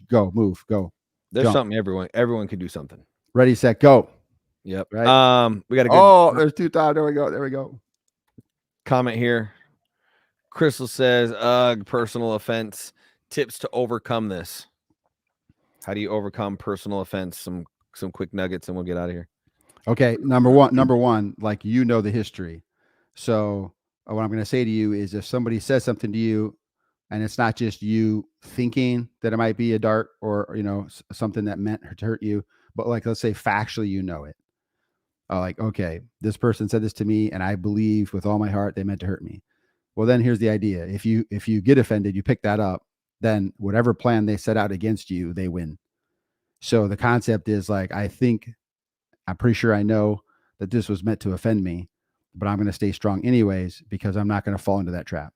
go, move, go. There's something everyone can do something. Ready, set, go. Yep. Right. We got a good. There's 2 times. There we go. Comment here. Crystal says, personal offense, tips to overcome this. How do you overcome personal offense? Some quick nuggets and we'll get out of here. Okay, number one, like the history. So what I'm going to say to you is, if somebody says something to you, and it's not just you thinking that it might be a dart or something that meant to hurt you, but like, let's say factually it. Like, okay, this person said this to me, and I believe with all my heart they meant to hurt me. Well, then here's the idea: if you get offended, you pick that up, then whatever plan they set out against you, they win. So the concept is like, I'm pretty sure I know that this was meant to offend me, but I'm going to stay strong anyways because I'm not going to fall into that trap.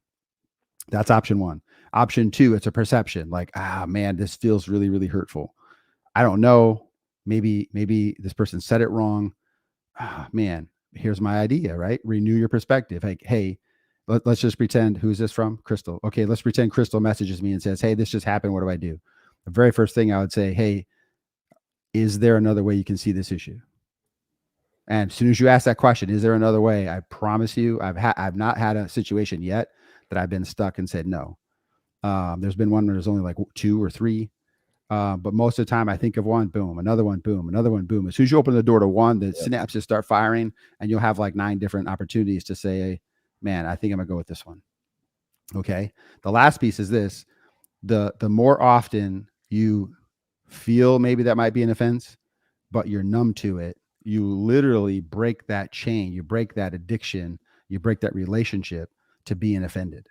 That's option one. Option two, it's a perception. Like, man, this feels really, really hurtful. I don't know. Maybe this person said it wrong. Man, here's my idea, right? Renew your perspective. Like, hey, let's just pretend, who's this from? Crystal. Okay, let's pretend Crystal messages me and says, hey, this just happened. What do I do? The very first thing I would say, hey, is there another way you can see this issue? And as soon as you ask that question, is there another way? I promise you, I've not had a situation yet that I've been stuck and said no. There's been one where there's only like 2 or 3. But most of the time I think of one, boom, another one, boom, another one, boom. As soon as you open the door to one, the synapses start firing, and you'll have like 9 different opportunities to say, hey, man, I think I'm gonna go with this one. Okay. The last piece is this: the more often you feel maybe that might be an offense, but you're numb to it, you literally break that chain, you break that addiction, you break that relationship to being offended.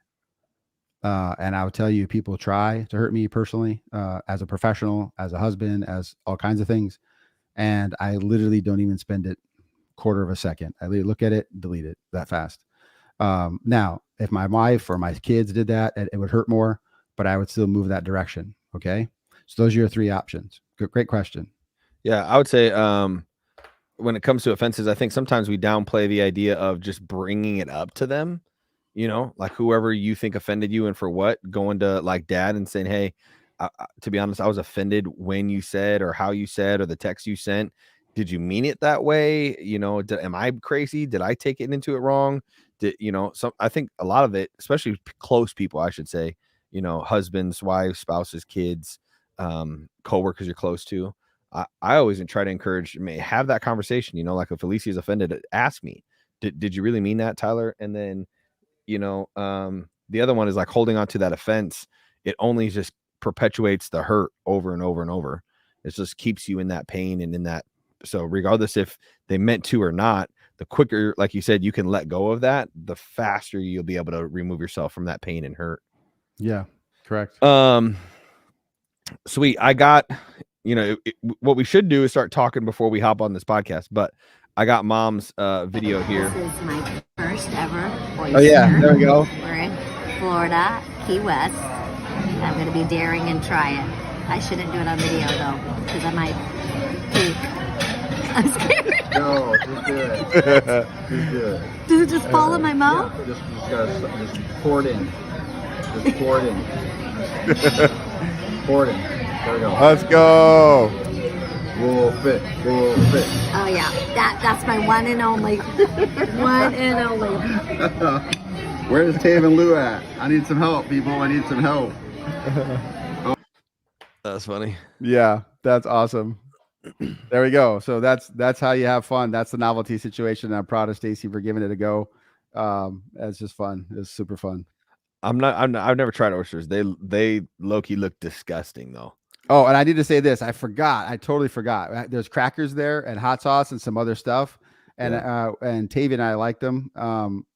And I would tell you, people try to hurt me personally, as a professional, as a husband, as all kinds of things. And I literally don't even spend it quarter of a second. I look at it, delete it that fast. Now, if my wife or my kids did that, it would hurt more, but I would still move that direction. Okay. So those are your 3 options. Great question. Yeah, I would say when it comes to offenses, I think sometimes we downplay the idea of just bringing it up to them, like whoever you think offended you and for what, going to like dad and saying, hey, to be honest, I was offended when you said or how you said or the text you sent. Did you mean it that way? Am I crazy? Did I take it into it wrong? I think a lot of it, especially close people, I should say, husbands, wives, spouses, kids, coworkers you're close to. I always try to encourage, have that conversation, like if Felicia is offended, ask me, did you really mean that, Tyler? And then, the other one is like holding on to that offense. It only just perpetuates the hurt over and over and over. It just keeps you in that pain and in that. So regardless if they meant to or not, the quicker, like you said, you can let go of that, the faster you'll be able to remove yourself from that pain and hurt. Yeah, correct. Sweet. I got, what we should do is start talking before we hop on this podcast, but I got mom's video here. This is my first ever oyster. Oh yeah, there we go. We're in Florida, Key West. I'm going to be daring and try it. I shouldn't do it on video though, because I might puke. I'm scared. No, just do it. Just do it. Does it just fall in my mouth? Yeah, just pour it in. Just pour it in. Pour it in. There we go. Let's go. We'll fit. Oh yeah, that's my one and only. One and only. Where's Dave and Lou at? I need some help, people. I need some help. That's funny. Yeah, that's awesome. There we go. So that's how you have fun. That's the novelty situation. I'm proud of Stacy for giving it a go. It's just fun. It's super fun. I've never tried oysters. They low-key look disgusting though. Oh, and I need to say this. I totally forgot. There's crackers there and hot sauce and some other stuff. And Tavia and I liked them.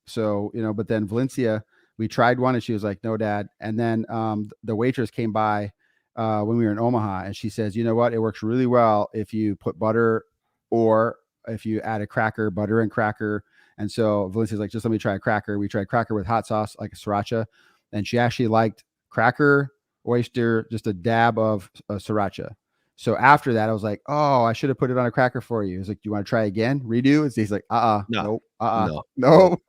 So, but then Valencia, we tried one and she was like, no, Dad. And then the waitress came by when we were in Omaha and she says, you know what? It works really well if you put butter or if you add a cracker, butter and cracker. And so Valencia's like, just let me try a cracker. We tried cracker with hot sauce, like a sriracha. And she actually liked cracker, oyster, just a dab of sriracha. So after that, I was like, oh, I should have put it on a cracker for you. He's like, do you want to try again? Redo? And he's like, no. Nope,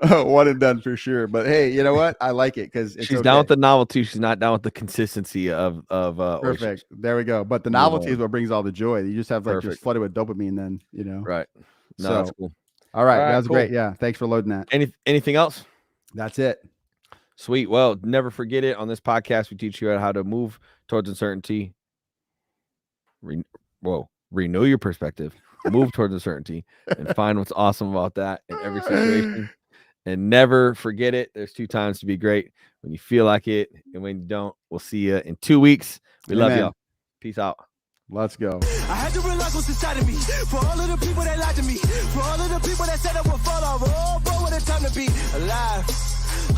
one and done for sure. But hey, you know what? I like it because she's down with the novelty. She's not down with the consistency of perfect. Oysters. There we go. But the novelty is what brings all the joy. You just have just flooded with dopamine then, Right. No, so, that's cool. All right. That was cool. Great. Yeah. Thanks for loading that. Anything else? That's it. Sweet. Well, never forget it. On this podcast, we teach you how to move towards uncertainty. renew your perspective, move towards uncertainty, and find what's awesome about that in every situation. And never forget it. There's 2 times to be great: when you feel like it and when you don't. We'll see you in 2 weeks. We love y'all. Peace out. Let's go. I had to realize what's inside of me. For all of the people that lied to me. For all of the people that said I would fall off. Oh, bro, what a time to be alive.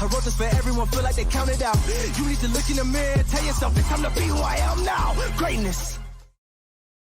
I wrote this for everyone, feel like they counted out. You need to look in the mirror and tell yourself it's time to be who I am now. Greatness.